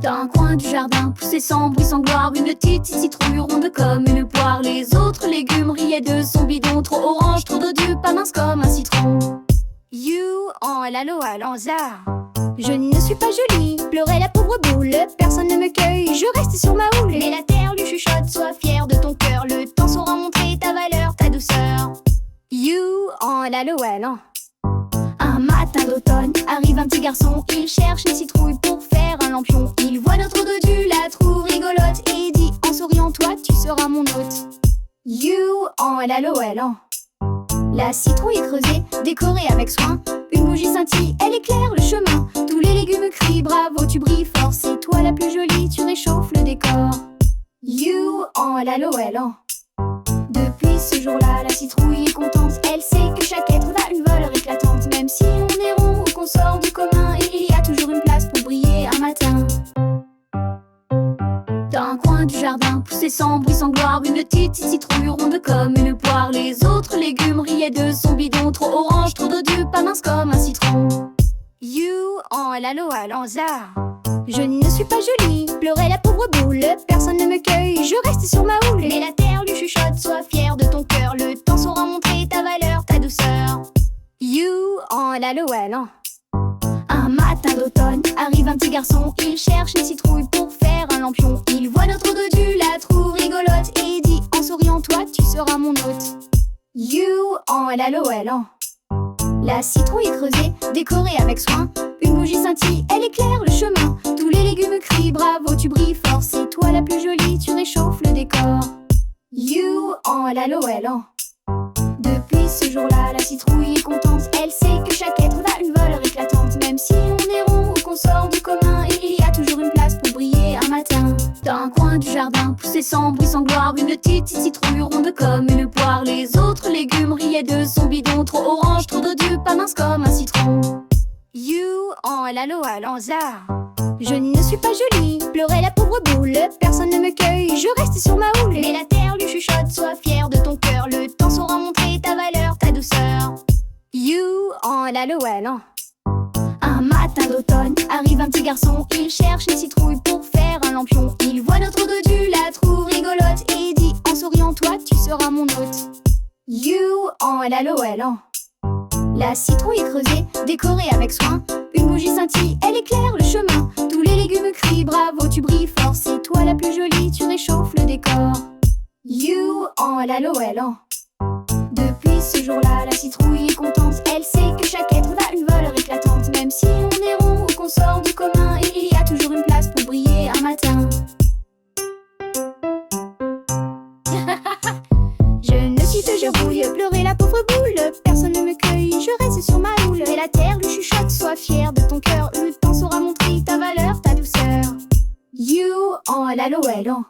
Dans un coin du jardin poussait sans bruit, sans gloire, une petite citrouille ronde comme une poire. Les autres légumes riaient de son bidon, trop orange, trop dodu, pas mince comme un citron. You, en lalo alanza. Je ne suis pas jolie, pleurait la pauvre boule. Personne ne me cueille, je reste sur ma houle. Mais la terre lui chuchote, sois fier de ton cœur. Le temps saura montrer ta valeur, ta douceur. You, en lalo alan. Un matin d'automne, arrive un petit garçon. Il cherche une citrouille pour faire un lampion. Il voit notre dodu, la trouve rigolote et dit en souriant, toi tu seras mon hôte. You, en lalo alan. La citrouille est creusée, décorée avec soin. Une bougie scintille, elle éclaire le chemin. Tous les légumes crient, bravo, tu brilles fort. C'est toi la plus jolie, tu réchauffes le décor. You, en lalo alan. Depuis ce jour-là, la citrouille est contente. Elle sait que chaque être a une valeur éclatante. Même si on est rond ou qu'on sort du commun, il y a toujours une place pour briller un matin. Dans un coin du jardin poussait sans bruit, sans gloire, une petite citrouille ronde comme une poire. Les autres légumes riaient de son bidon, trop orange, trop dodu, pas mince comme un citron. You, en lalo alanza. Je ne suis pas jolie, pleurait la pauvre boule. Personne ne me cueille, je reste sur ma houle. Mais la terre lui chuchote, sois fier de ton cœur. Le temps saura montrer ta valeur, ta douceur. You, en lalo alan. Un matin d'automne, arrive un petit garçon. Il cherche une citrouille pour faire un lampion. Il voit notre dodu, la trouve rigolote et dit en souriant, toi tu seras mon hôte. You, en lalo alan. La citrouille est creusée, décorée avec soin. Une bougie scintille, elle éclaire le chemin. Tous les légumes crient, bravo, tu brilles fort. C'est toi la plus jolie, tu réchauffes le décor. You, en lalo alan. Depuis ce jour-là, la citrouille est contente. Elle sait que chaque être a une valeur éclatante. Même si on est rond ou qu'on sort du commun, il y a toujours une place pour briller un matin. Dans un coin du jardin poussait sans bruit, sans gloire, une petite citrouille ronde comme une poire. Les autres légumes riaient de son bidon, trop orange, trop dodu, pas mince comme un citron. You, en lalo alanza. Je ne suis pas jolie, pleurait la pauvre boule. Personne ne me cueille, je reste sur ma houle. Mais la terre lui chuchote, sois fier de ton cœur. Le temps saura montrer ta valeur, ta douceur. You, en lalo alan. Un matin d'automne, arrive un petit garçon. Il cherche une citrouille pour faire un lampion. Il voit notre dodu, la trouve rigolote et dit en souriant, toi tu seras mon hôte. You, en lalo alan. La citrouille est creusée, décorée avec soin. Une bougie scintille, elle éclaire le chemin. Tous les légumes crient, bravo, tu brilles fort. C'est toi la plus jolie, tu réchauffes le décor. You, en lalo alan. Depuis ce jour-là, la citrouille est contente. Elle sait que chaque être a une valeur éclatante. Même si on est rond ou qu'on sort du commun, il y a toujours une place pour briller un matin. Je ne suis que je rouille, pleurer la pauvre boule. Personne ne me cueille, je reste sur ma houle. Et la terre lui chuchote, sois fier de ton cœur. Le temps saura montrer ta valeur, ta douceur. You, en lalo alan.